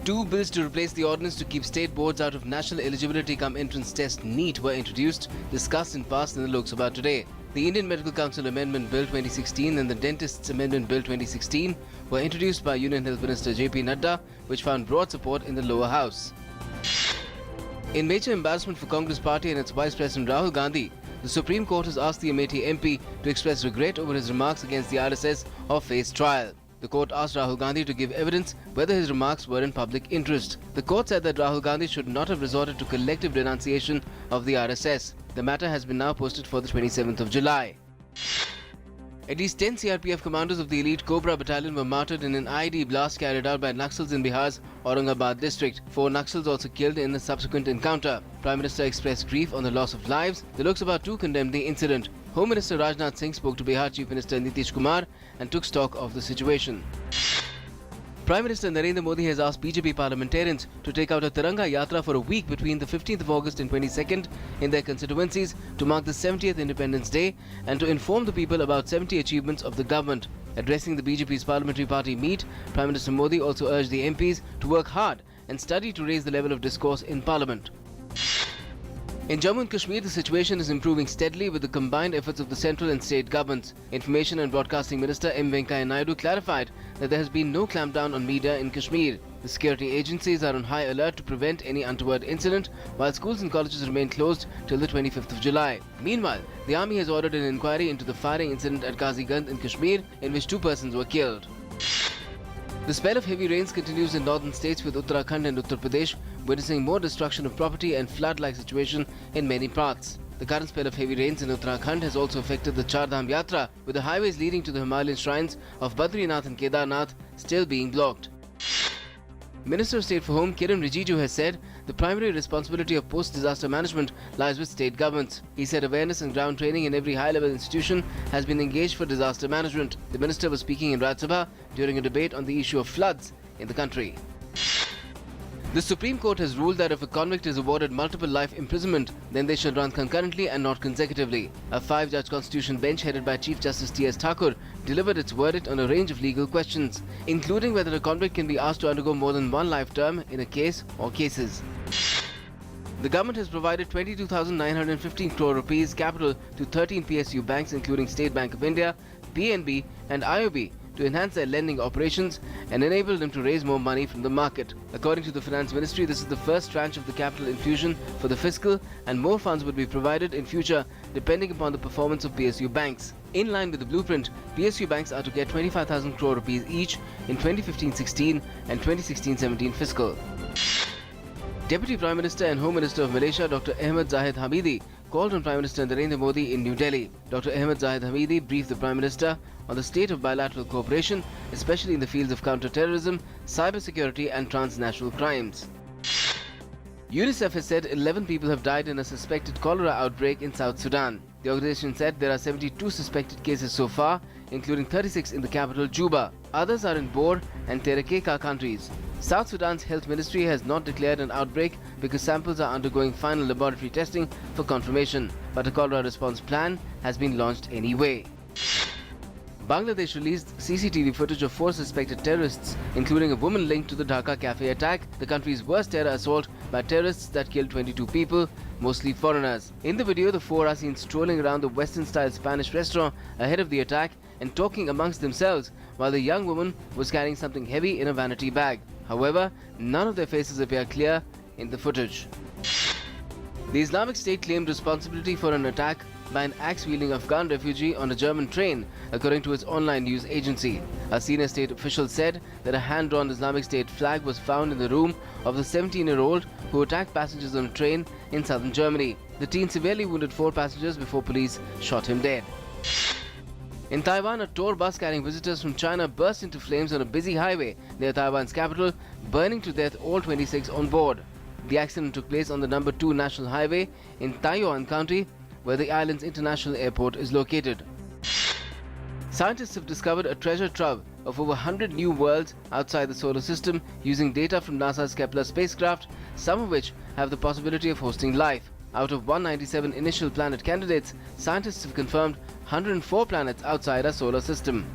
Two bills to replace the ordinance to keep state boards out of National Eligibility Cum Entrance Test (NEET) were introduced, discussed and passed in the Lok Sabha today. The Indian Medical Council Amendment Bill 2016 and the Dentists Amendment Bill 2016 were introduced by Union Health Minister J.P. Nadda, which found broad support in the lower house. In major embarrassment for Congress Party and its Vice President Rahul Gandhi, the Supreme Court has asked the Amethi MP to express regret over his remarks against the RSS or face trial. The court asked Rahul Gandhi to give evidence whether his remarks were in public interest. The court said that Rahul Gandhi should not have resorted to collective denunciation of the RSS. The matter has been now posted for the 27th of July. At least 10 CRPF commandos of the elite Cobra battalion were martyred in an IED blast carried out by Naxals in Bihar's Aurangabad district. 4 Naxals also killed in the subsequent encounter. Prime Minister expressed grief on the loss of lives. The Lok Sabha too condemned the incident. Home Minister Rajnath Singh spoke to Bihar Chief Minister Nitish Kumar and took stock of the situation. Prime Minister Narendra Modi has asked BJP parliamentarians to take out a Tiranga Yatra for a week between the 15th of August and 22nd in their constituencies to mark the 70th Independence Day and to inform the people about 70 achievements of the government. Addressing the BJP's parliamentary party meet, Prime Minister Modi also urged the MPs to work hard and study to raise the level of discourse in Parliament. In Jammu and Kashmir, the situation is improving steadily with the combined efforts of the central and state governments. Information and Broadcasting Minister M. Venkaiah Naidu clarified that there has been no clampdown on media in Kashmir. The security agencies are on high alert to prevent any untoward incident, while schools and colleges remain closed till the 25th of July. Meanwhile, the army has ordered an inquiry into the firing incident at Qazigand in Kashmir, in which 2 persons were killed. The spell of heavy rains continues in northern states with Uttarakhand and Uttar Pradesh witnessing more destruction of property and flood-like situation in many parts. The current spell of heavy rains in Uttarakhand has also affected the Char Dham Yatra, with the highways leading to the Himalayan shrines of Badrinath and Kedarnath still being blocked. Minister of State for Home Kiren Rijiju has said the primary responsibility of post-disaster management lies with state governments. He said awareness and ground training in every high-level institution has been engaged for disaster management. The minister was speaking in Rajya Sabha during a debate on the issue of floods in the country. The Supreme Court has ruled that if a convict is awarded multiple life imprisonment, then they should run concurrently and not consecutively. A 5-judge constitution bench headed by Chief Justice T.S. Thakur delivered its verdict on a range of legal questions, including whether a convict can be asked to undergo more than 1 life term in a case or cases. The government has provided 22,915 crore rupees capital to 13 PSU banks including State Bank of India, PNB and IOB to enhance their lending operations and enable them to raise more money from the market. According to the Finance Ministry, this is the first tranche of the capital infusion for the fiscal, and more funds would be provided in future depending upon the performance of PSU banks. In line with the blueprint, PSU banks are to get 25,000 crore rupees each in 2015-16 and 2016-17 fiscal. Deputy Prime Minister and Home Minister of Malaysia Dr. Ahmad Zahid Hamidi called on Prime Minister Narendra Modi in New Delhi. Dr. Ahmad Zahid Hamidi briefed the Prime Minister on the state of bilateral cooperation, especially in the fields of counter-terrorism, cybersecurity and transnational crimes. UNICEF has said 11 people have died in a suspected cholera outbreak in South Sudan. The organization said there are 72 suspected cases so far, including 36 in the capital Juba. Others are in Bor and Terekeka countries. South Sudan's health ministry has not declared an outbreak because samples are undergoing final laboratory testing for confirmation, but a cholera response plan has been launched anyway. Bangladesh released CCTV footage of 4 suspected terrorists, including a woman linked to the Dhaka cafe attack, the country's worst terror assault by terrorists that killed 22 people, mostly foreigners. In the video, the 4 are seen strolling around the Western-style Spanish restaurant ahead of the attack and talking amongst themselves, while the young woman was carrying something heavy in a vanity bag. However, none of their faces appear clear in the footage. The Islamic State claimed responsibility for an attack by an axe-wielding Afghan refugee on a German train, according to its online news agency. A senior state official said that a hand-drawn Islamic State flag was found in the room of the 17-year-old who attacked passengers on a train in southern Germany. The teen severely wounded 4 passengers before police shot him dead. In Taiwan, a tour bus carrying visitors from China burst into flames on a busy highway near Taiwan's capital, burning to death all 26 on board. The accident took place on the number 2 national highway in Taiyuan County, where the island's international airport is located. Scientists have discovered a treasure trove of over 100 new worlds outside the solar system using data from NASA's Kepler spacecraft, some of which have the possibility of hosting life. Out of 197 initial planet candidates, scientists have confirmed 104 planets outside our solar system.